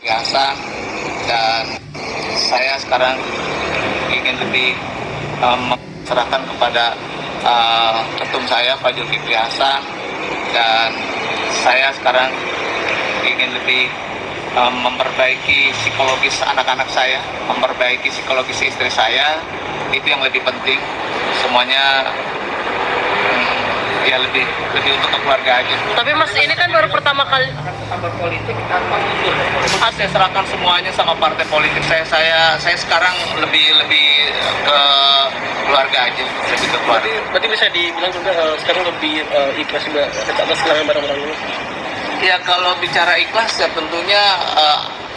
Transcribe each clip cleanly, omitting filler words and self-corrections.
biasa, dan saya sekarang ingin lebih serahkan kepada ketum saya Pak Zulkifli Hasan, dan saya sekarang ingin lebih memperbaiki psikologis anak-anak saya, memperbaiki psikologis istri saya. Itu yang lebih penting. Semuanya ya lebih untuk keluarga aja. Tapi Mas, ini kan baru pertama kali Berpolitik tanpa mundur. Saya serahkan semuanya sama partai politik. Saya sekarang lebih ke keluarga aja, lebih ke keluarga. berarti bisa dibilang juga sekarang lebih ikhlas juga atas kehilangan barang-barang ini. Ya kalau bicara ikhlas ya tentunya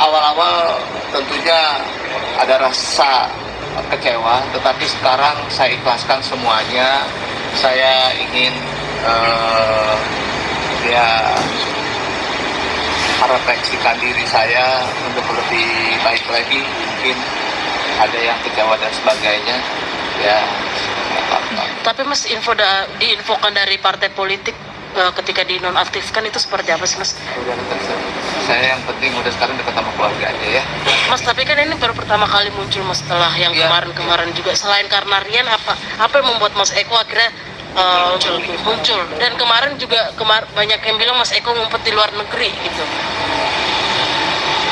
awal-awal tentunya ada rasa kecewa, tetapi sekarang saya ikhlaskan semuanya. Saya ingin ya merefleksikan diri saya untuk lebih baik lagi. Mungkin ada yang kecewa dan sebagainya ya. Tapi Mas, diinfokan dari partai politik ketika dinonaktifkan itu seperti apa sih Mas? Saya yang penting udah sekarang dekat sama keluarga aja ya. Mas, tapi kan ini baru pertama kali muncul Mas, setelah yang kemarin-kemarin juga. Selain karena Rian, apa yang membuat Mas Eko akhirnya muncul? Dan kemarin juga banyak yang bilang Mas Eko ngumpet di luar negeri gitu.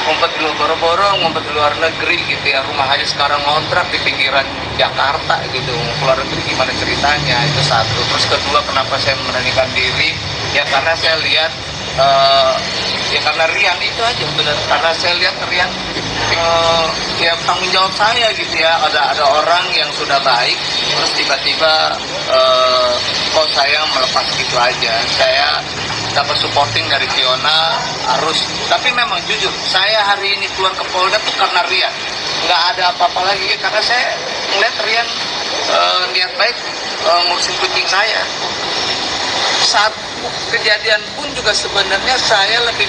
Ngumpet di boro-boro, ngumpet di luar negeri gitu ya. Rumah aja sekarang ngontrak di pinggiran Jakarta gitu. Keluar negeri gimana ceritanya? Itu satu. Terus kedua, kenapa saya memberanikan diri? Ya karena saya lihat ya karena Rian itu aja benar. Karena saya lihat Rian ya tanggung jawab saya gitu ya. Ada orang yang sudah baik, terus tiba-tiba kok saya melepas gitu aja. Saya dapat supporting dari Fiona harus, tapi memang jujur saya hari ini keluar ke Polda tuh karena Rian, nggak ada apa-apa lagi karena saya ngeliat Rian niat baik ngurusin kucing saya. Saat kejadian pun juga sebenarnya saya lebih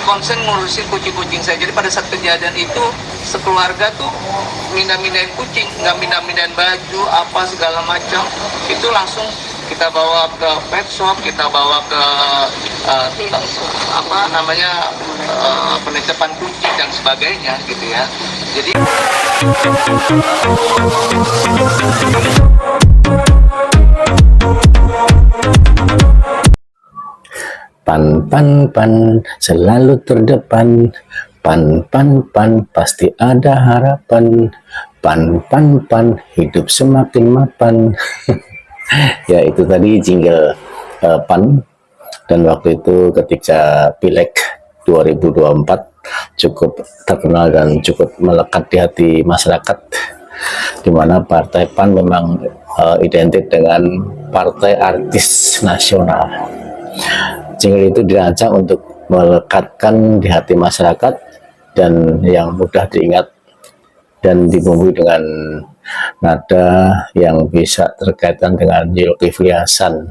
konsen ngurusin kucing-kucing saya. Jadi pada saat kejadian itu sekeluarga tuh mindahin kucing, nggak mindahin baju apa segala macam. Itu langsung kita bawa ke pet shop, kita bawa ke penitipan kucing dan sebagainya gitu ya. Jadi Pan selalu terdepan. Pan pasti ada harapan. Pan hidup semakin mapan. Ya, itu tadi jingle PAN. Dan waktu itu ketika Pileg 2024 cukup terkenal dan cukup melekat di hati masyarakat, di mana Partai PAN memang identik dengan partai artis nasional. Jingle itu dirancang untuk melekatkan di hati masyarakat dan yang mudah diingat dan dibumbui dengan nada yang bisa terkaitan dengan Zulkifli Hasan,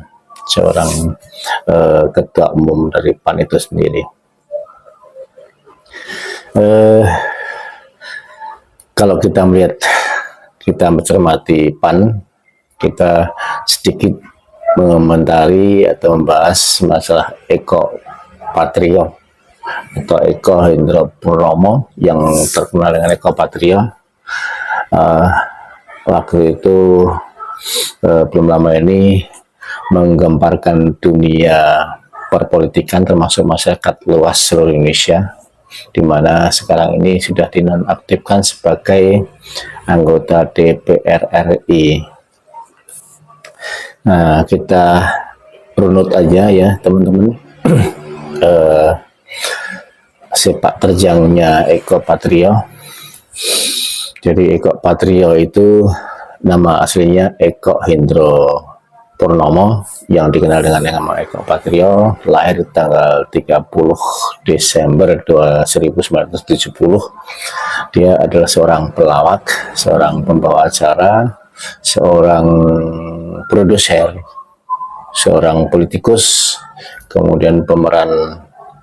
seorang ketua umum dari PAN itu sendiri. Kalau kita mencermati PAN, kita sedikit mengomentari atau membahas masalah Eko Patrio atau Eko Hendro Purnomo yang terkenal dengan Eko Patrio. Waktu itu belum lama ini menggemparkan dunia perpolitikan termasuk masyarakat luas seluruh Indonesia, di mana sekarang ini sudah dinonaktifkan sebagai anggota DPR RI. Nah, kita runut aja ya teman-teman sepak terjangnya Eko Patrio. Jadi Eko Patrio itu nama aslinya Eko Hendro Purnomo yang dikenal dengan nama Eko Patrio, lahir tanggal 30 Desember 1970. Dia adalah seorang pelawak, seorang pembawa acara, seorang produser, seorang politikus, kemudian pemeran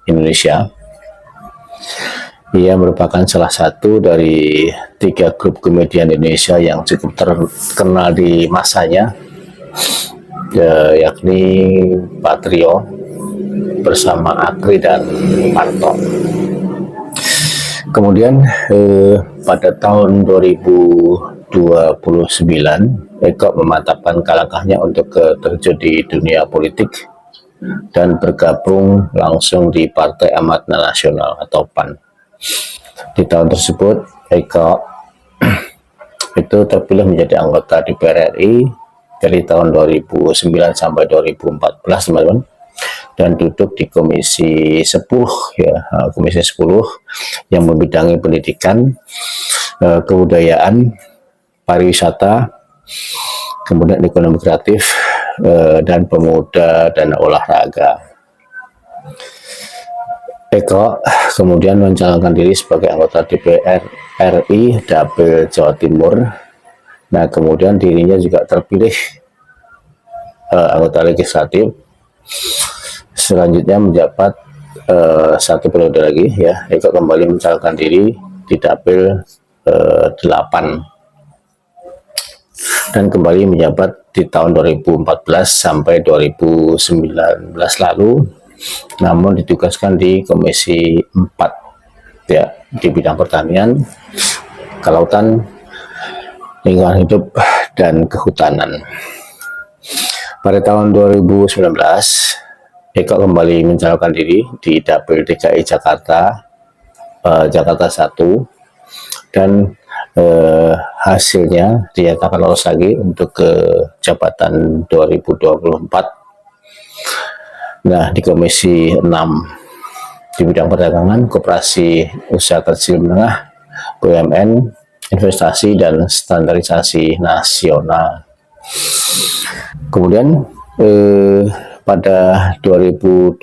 Indonesia. Ia merupakan salah satu dari 3 grup komedian Indonesia yang cukup terkenal di masanya, yakni Patrio, bersama Akri dan Parto. Kemudian pada tahun 2029 Eko memantapkan langkahnya untuk terjun di dunia politik dan bergabung langsung di Partai Amanat Nasional atau PAN. Di tahun tersebut Eko itu terpilih menjadi anggota DPR RI dari tahun 2009 sampai 2014, teman-teman, dan duduk di Komisi 10 ya, Komisi 10 yang membidangi pendidikan, kebudayaan, pariwisata, kemudian ekonomi kreatif, dan pemuda dan olahraga. Eko kemudian mencalonkan diri sebagai anggota DPR RI Dapil Jawa Timur. Nah, kemudian dirinya juga terpilih anggota legislatif. Selanjutnya menjabat satu periode lagi ya. Eko kembali mencalonkan diri di Dapil 8 dan kembali menjabat di tahun 2014 sampai 2019 lalu, namun ditugaskan di Komisi 4 ya, di bidang pertanian, kelautan, lingkungan hidup, dan kehutanan. Pada tahun 2019 Eko kembali mencalonkan diri di Dapil DKI Jakarta, Jakarta 1, dan hasilnya dinyatakan lolos lagi untuk ke jabatan 2024. Nah, di Komisi 6 di bidang perdagangan, koperasi, usaha kecil menengah, BUMN, investasi, dan standarisasi nasional. Kemudian pada 2024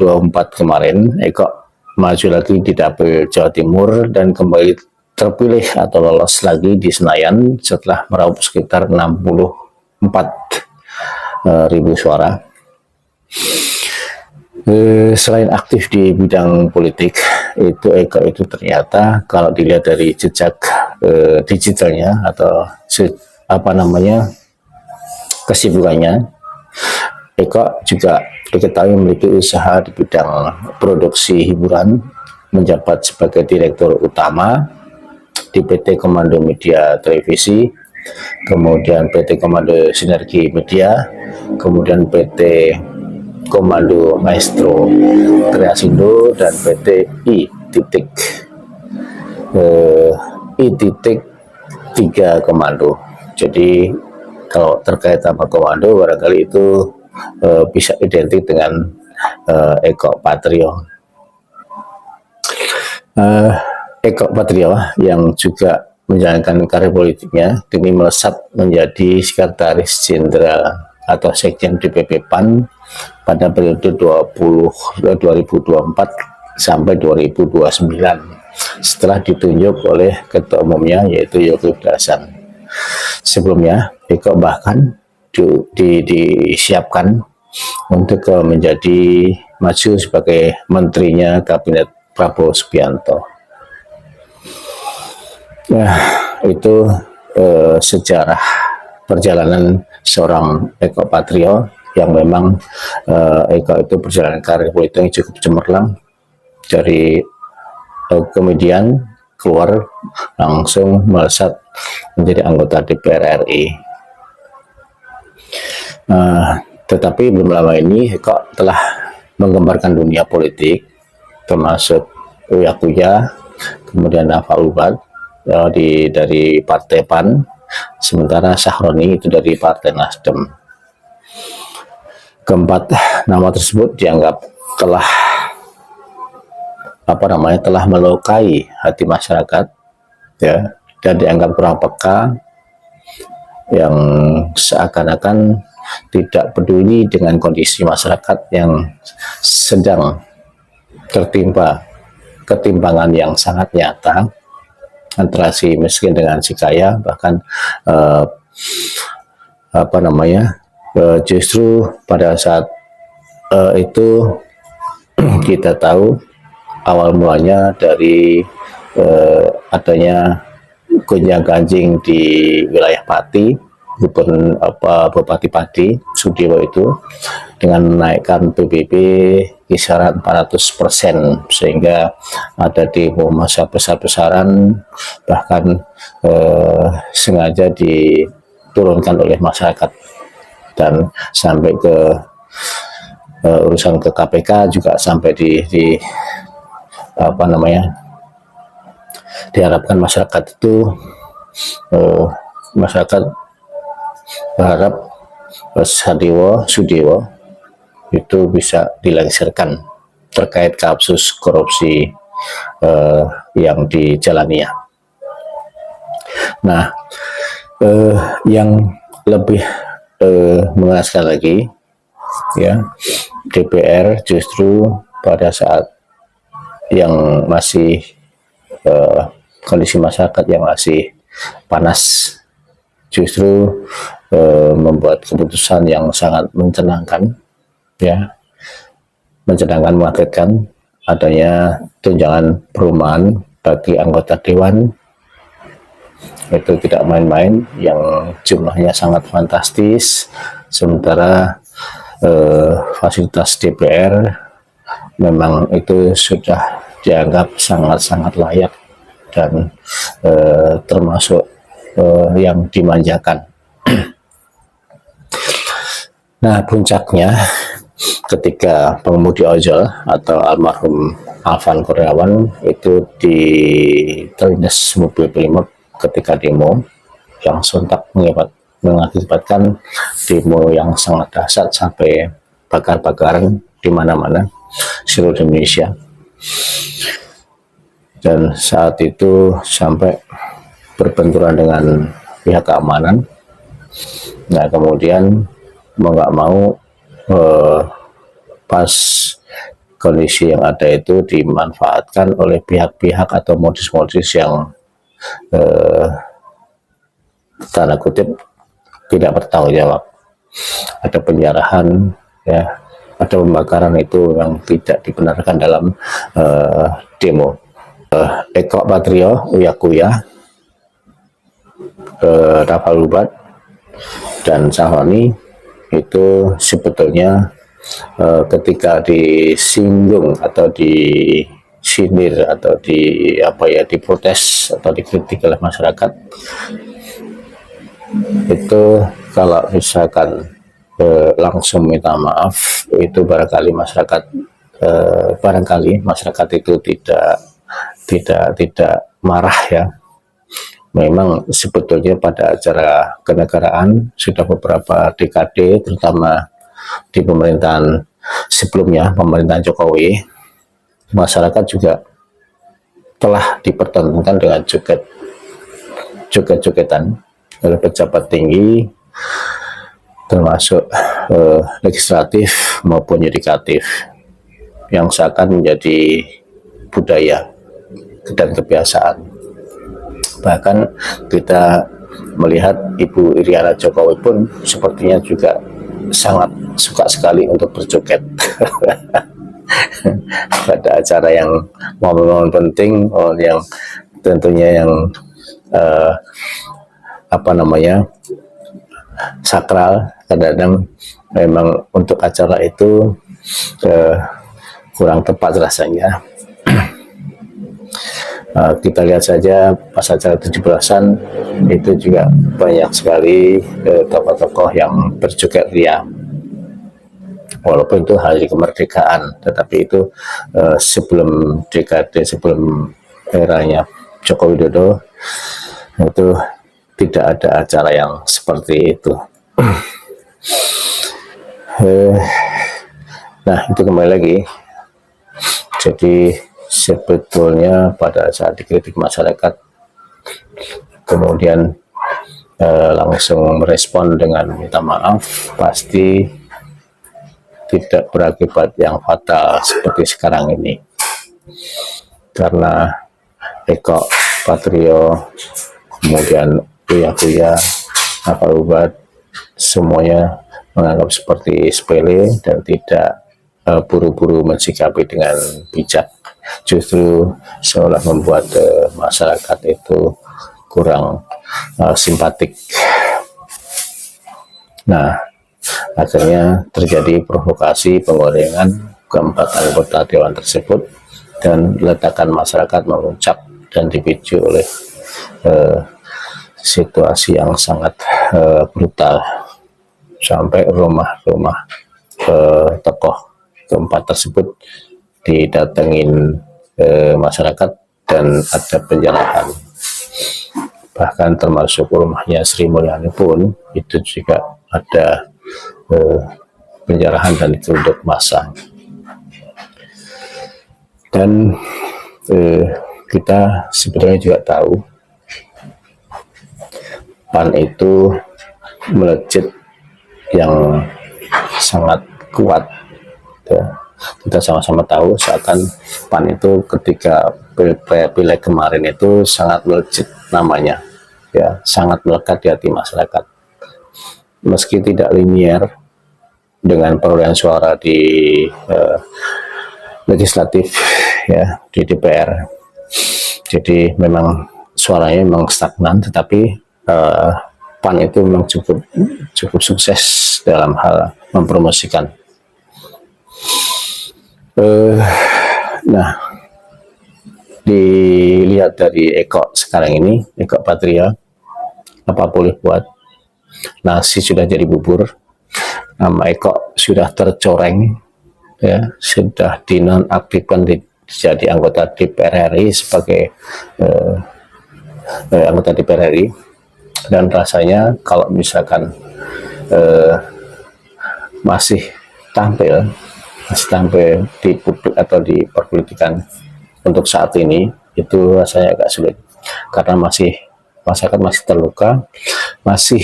kemarin Eko maju lagi di Dapil Jawa Timur dan kembali terpilih atau lolos lagi di Senayan setelah meraup sekitar 64.000 suara. Selain aktif di bidang politik, Eko itu ternyata kalau dilihat dari jejak digitalnya atau kesibukannya, Eko juga diketahui memiliki usaha di bidang produksi hiburan, menjabat sebagai direktur utama di PT Komando Media Televisi, kemudian PT Komando Sinergi Media, kemudian PT Komando Maestro Kreasindo, dan PT I-3 Komando. Jadi kalau terkait sama komando, barangkali itu bisa identik dengan Eko Patrio. Eko Patrio yang juga menjalankan karir politiknya demi melesat menjadi Sekretaris Jenderal atau Sekjen DPP PAN pada periode 2024 sampai 2029 setelah ditunjuk oleh ketua umumnya yaitu Zulkifli Hasan. Sebelumnya Eko bahkan disiapkan untuk menjadi maju sebagai menterinya Kabinet Prabowo Subianto. Nah, itu sejarah perjalanan seorang Eko Patrio yang memang Eko itu perjalanan karir politiknya cukup cemerlang, dari komedian keluar langsung melesat menjadi anggota DPR RI. Tetapi belum lama ini Eko telah menggembarkan dunia politik, termasuk Uya Kuya, kemudian Naval Ubat dari Partai PAN, sementara Sahroni itu dari Partai Nasdem. Keempat nama tersebut dianggap telah melukai hati masyarakat ya, dan dianggap kurang peka, yang seakan-akan tidak peduli dengan kondisi masyarakat yang sedang tertimpa ketimpangan yang sangat nyata antara si miskin dengan si kaya. Bahkan justru pada saat itu kita tahu awal mulanya dari adanya gonjang ganjing di wilayah Pati, Bupati Pati, Sudewo itu dengan menaikkan PBB kisaran 400%, sehingga ada demo massa besar-besaran, bahkan sengaja diturunkan oleh masyarakat, dan sampai ke urusan ke KPK juga sampai di apa namanya, diharapkan masyarakat itu masyarakat berharap Sudewo itu bisa dilengsarkan terkait kasus korupsi yang dijalaninya. Nah, yang lebih mengenaskan lagi, ya, DPR justru pada saat yang masih kondisi masyarakat yang masih panas, justru membuat keputusan yang sangat menyenangkan, ya, mengagetkan, adanya tunjangan perumahan bagi anggota dewan. Itu tidak main-main, yang jumlahnya sangat fantastis, sementara fasilitas DPR memang itu sudah dianggap sangat-sangat layak dan termasuk yang dimanjakan. Nah, puncaknya ketika pengemudi ojol atau almarhum Alvan Kurniawan itu terlindas mobil brimob ketika demo, yang sontak mengakibatkan demo yang sangat dahsyat sampai bakar-bakaran di mana-mana seluruh Indonesia. Dan saat itu sampai berbenturan dengan pihak keamanan. Nah, kemudian mau nggak mau pas kondisi yang ada itu dimanfaatkan oleh pihak-pihak atau modus-modus yang tanda kutip tidak bertanggung jawab. Ada penjarahan, ya, ada pembakaran itu yang tidak dibenarkan dalam demo. Eko Patrio, Uya Kuya, Rafael Lubat, dan Sahroni itu sebetulnya ketika disinggung atau disindir atau diprotes atau dikritik oleh masyarakat, itu kalau misalkan langsung minta maaf, itu barangkali masyarakat itu tidak marah, ya. Memang sebetulnya pada acara kenegaraan sudah beberapa dekade, terutama di pemerintahan sebelumnya, pemerintahan Jokowi, masyarakat juga telah dipertontonkan dengan joget-jogetan oleh pejabat tinggi, termasuk legislatif maupun yudikatif, yang seakan menjadi budaya dan kebiasaan. Bahkan kita melihat Ibu Iriana Jokowi pun sepertinya juga sangat suka sekali untuk berjoget pada acara yang momen-momen penting, yang tentunya yang sakral. Kadang-kadang memang untuk acara itu kurang tepat rasanya. Kita lihat saja pas acara 17-an itu juga banyak sekali tokoh-tokoh yang berjoget ria, walaupun itu hari kemerdekaan, tetapi itu sebelum eranya Joko Widodo itu tidak ada acara yang seperti itu. Nah, itu kembali lagi, jadi sebetulnya pada saat dikritik masyarakat, kemudian langsung merespon dengan minta maaf, pasti tidak berakibat yang fatal seperti sekarang ini. Karena Eko Patrio, kemudian Uya Kuya, Rafael Lubat, semuanya menganggap seperti sepele dan tidak buru-buru mensikapi dengan bijak, justru seolah membuat masyarakat itu kurang simpatik. Nah, Akhirnya terjadi provokasi penggorengan keempat anggota dewan tersebut, dan ledakan masyarakat memuncak dan dipicu oleh situasi yang sangat brutal, sampai rumah-rumah tokoh keempat tersebut didatengin masyarakat dan ada penjarahan. Bahkan termasuk rumahnya Sri Mulyani pun itu juga ada penjarahan dan dituntut massa. Dan kita sebenarnya juga tahu PAN itu melejit yang sangat kuat, ya. Kita sama-sama tahu seakan PAN itu ketika pileg kemarin itu sangat melejit namanya, ya, sangat melekat di hati masyarakat. Meski tidak linier dengan perolehan suara di legislatif, ya, di DPR, jadi memang suaranya memang stagnan, tetapi PAN itu memang cukup sukses dalam hal mempromosikan. Nah, dilihat dari Eko sekarang ini, Eko Patria, apa boleh buat, nasi sudah jadi bubur, nama Eko sudah tercoreng, ya, sudah dinonaktifkan jadi anggota DPR RI sebagai anggota DPR RI. Dan rasanya kalau misalkan masih tampil di publik atau di perpolitikan untuk saat ini, itu rasanya agak sulit, karena masyarakat masih terluka, masih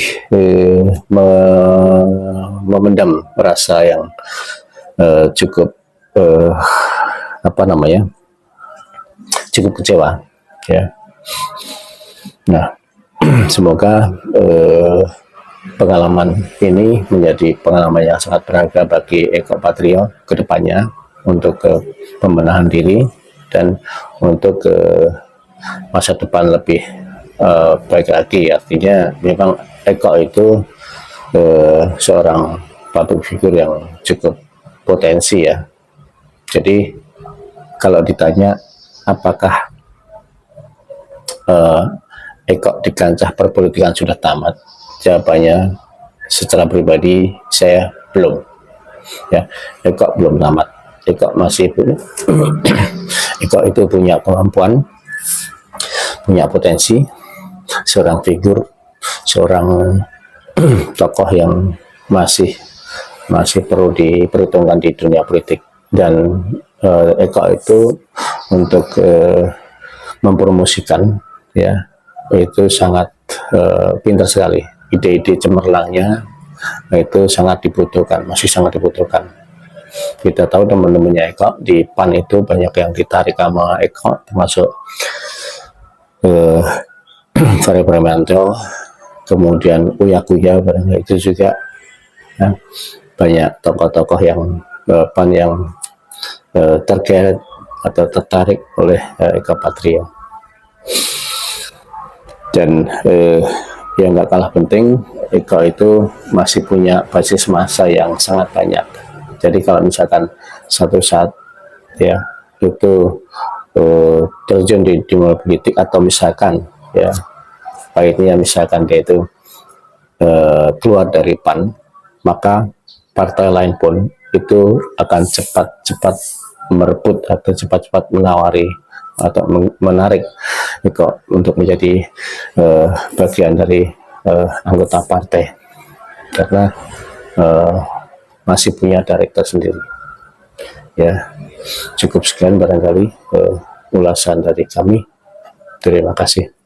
memendam rasa yang cukup cukup kecewa, ya. Nah, semoga pengalaman ini menjadi pengalaman yang sangat berharga bagi Eko Patrio ke depannya, untuk pembenahan diri dan untuk masa depan lebih baik lagi. Artinya memang Eko itu seorang public figure yang cukup potensi, ya. Jadi kalau ditanya apakah Eko di kancah perpolitikan sudah tamat, jawabannya secara pribadi saya belum, ya. Eko belum tamat. Eko masih Eko itu punya kemampuan, punya potensi, seorang figur, seorang tokoh yang masih perlu diperhitungkan di dunia politik. Dan Eko itu untuk mempromosikan, ya, itu sangat pintar sekali. Ide-ide cemerlangnya itu sangat dibutuhkan, masih sangat dibutuhkan. Kita tahu teman-temannya Eko di PAN itu banyak yang ditarik sama Eko, termasuk Ferry Premanto, kemudian Uya Kuya, itu juga, ya, banyak tokoh-tokoh yang PAN yang tergeret atau tertarik oleh Eko Patrio. Dan yang nggak kalah penting, Eko itu masih punya basis massa yang sangat banyak. Jadi kalau misalkan satu saat, ya, itu terjun di dunia politik, atau misalkan, ya, baiknya misalkan dia itu keluar dari PAN, maka partai lain pun itu akan cepat-cepat merebut atau cepat-cepat menawari atau menarik Eko untuk menjadi bagian dari anggota partai, karena masih punya director sendiri. Ya, cukup sekian barangkali ulasan dari kami. Terima kasih.